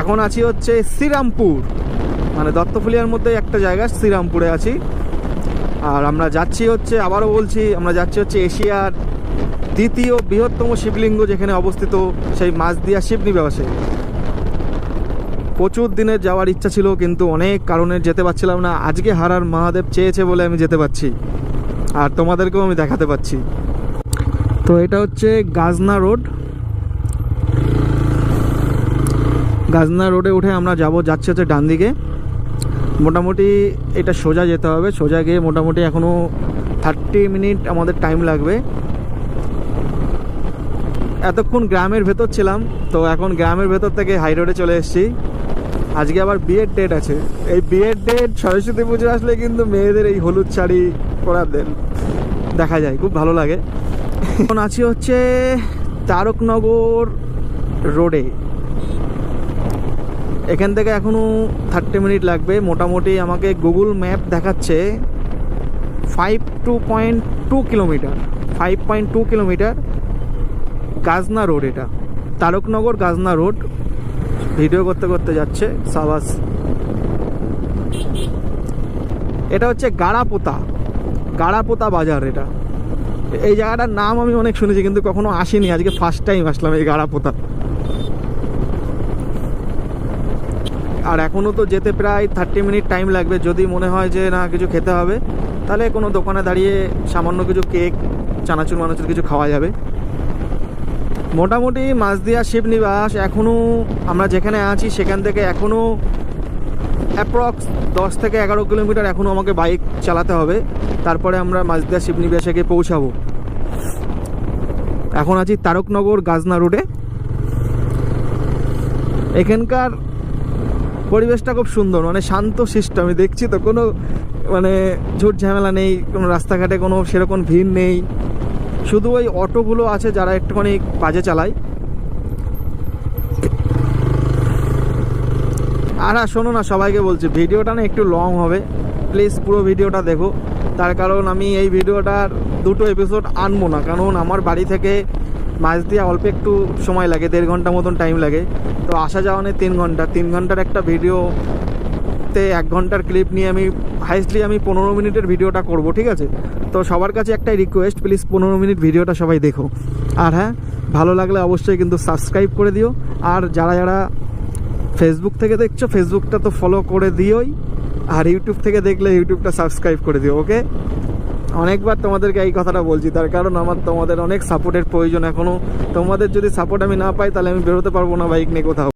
এখন আছি হচ্ছে শ্রীরামপুর, মানে দত্তফুলিয়ার মধ্যে একটা জায়গা, শ্রীরামপুরে আছি। আর আমরা যাচ্ছি হচ্ছে, আবারও বলছি, আমরা যাচ্ছি হচ্ছে এশিয়ার দ্বিতীয় বৃহত্তম শিবলিঙ্গ যেখানে অবস্থিত, সেই মাঝদিয়া শিবনিবাসে। প্রচুর দিনের যাওয়ার ইচ্ছা ছিল, কিন্তু অনেক কারণে যেতে পারছিলাম না। আজকে হারার মহাদেব চেয়েছে বলে আমি যেতে পারছি, আর তোমাদেরকেও আমি দেখাতে পাচ্ছি। তো এটা হচ্ছে গাজনা রোড। গাজনা রোডে উঠে আমরা যাচ্ছি হচ্ছে ডান দিকে। মোটামুটি এটা সোজা যেতে হবে, সোজা গিয়ে মোটামুটি এখনও 30 মিনিট আমাদের টাইম লাগবে। এতক্ষণ গ্রামের ভেতর ছিলাম, তো এখন গ্রামের ভেতর থেকে হাই রোডে চলে এসেছি। আজকে আবার বিয়ের ডেট আছে। এই বিয়ের ডেট সরস্বতী পুজো আসলে কিন্তু মেয়েদের এই হলুদ শাড়ি পরাদের দেখা যায়, খুব ভালো লাগে। এখন আছি হচ্ছে তারকনগর রোডে। এখান থেকে এখনও 30 মিনিট লাগবে। মোটামুটি আমাকে গুগল ম্যাপ দেখাচ্ছে 5.2 কিলোমিটার, 5.2 কিলোমিটার গাজনা রোড। এটা তারকনগর গাজনা রোড। ভিডিও করতে করতে যাচ্ছে সাবাস। এটা হচ্ছে গাড়াপোতা বাজার। এটা এই জায়গাটার নাম আমি অনেক শুনেছি, কিন্তু কখনো আসিনি, আজকে ফার্স্ট টাইম আসলাম এই গাড়াপোতা। আর এখনও তো যেতে প্রায় 30 মিনিট টাইম লাগবে। যদি মনে হয় যে না কিছু খেতে হবে, তাহলে কোনো দোকানে দাঁড়িয়ে সামান্য কিছু কেক, চানাচুর মানাচুর কিছু খাওয়া যাবে। মোটামুটি মাঝদিয়া শিবনিবাস এখনও আমরা যেখানে আছি সেখান থেকে এখনও অ্যাপ্রক্স 10 থেকে 11 কিলোমিটার এখনও আমাকে বাইক চালাতে হবে। তারপরে আমরা মাঝদিয়া শিবনিবাসে গিয়ে পৌঁছাবো। এখন আছি তারকনগর গাজনা রোডে। এখানকার পরিবেশটা খুব সুন্দর, মানে শান্ত শিষ্ট। আমি দেখছি তো কোনো মানে ঝুট ঝামেলা নেই, কোনো রাস্তাঘাটে কোনো সেরকম ভিড় নেই। শুধু ওই অটোগুলো আছে যারা একটুখানি বাজে চালায়। আর হ্যাঁ, শোনো না, সবাইকে বলছি ভিডিওটা না একটু লং হবে, প্লিজ পুরো ভিডিওটা দেখো। তার কারণ আমি এই ভিডিওটার 2টো এপিসোড আনবো না, কারণ আমার বাড়ি থেকে মাঝদিয়া অল্প একটু সময় লাগে, 1.5 ঘন্টা মতন টাইম লাগে। তো আসা যাওয়া নেই 3 ঘন্টা, 3 ঘন্টার একটা ভিডিওতে 1 ঘন্টার ক্লিপ নিয়ে আমি হাইস্টলি 15 মিনিটের ভিডিওটা করব, ঠিক আছে? তো সবার কাছে একটাই রিকোয়েস্ট, প্লিজ 15 মিনিট ভিডিওটা সবাই দেখো। আর হ্যাঁ, ভালো লাগলে অবশ্যই কিন্তু সাবস্ক্রাইব করে দিও। আর যারা যারা ফেসবুক থেকে দেখছো, ফেসবুকটা তো ফলো করে দিওই। আর ইউটিউব থেকে দেখলে ইউটিউবটা সাবস্ক্রাইব করে দিও, ওকে? অনেকবার তোমাদেরকে এই কথাটা বলছি, তার কারণ আমার তোমাদের অনেক সাপোর্টের প্রয়োজন এখনও। তোমাদের যদি সাপোর্ট আমি না পাই, তাহলে আমি বেরোতে পারবো না বাইক নিয়ে কোথাও।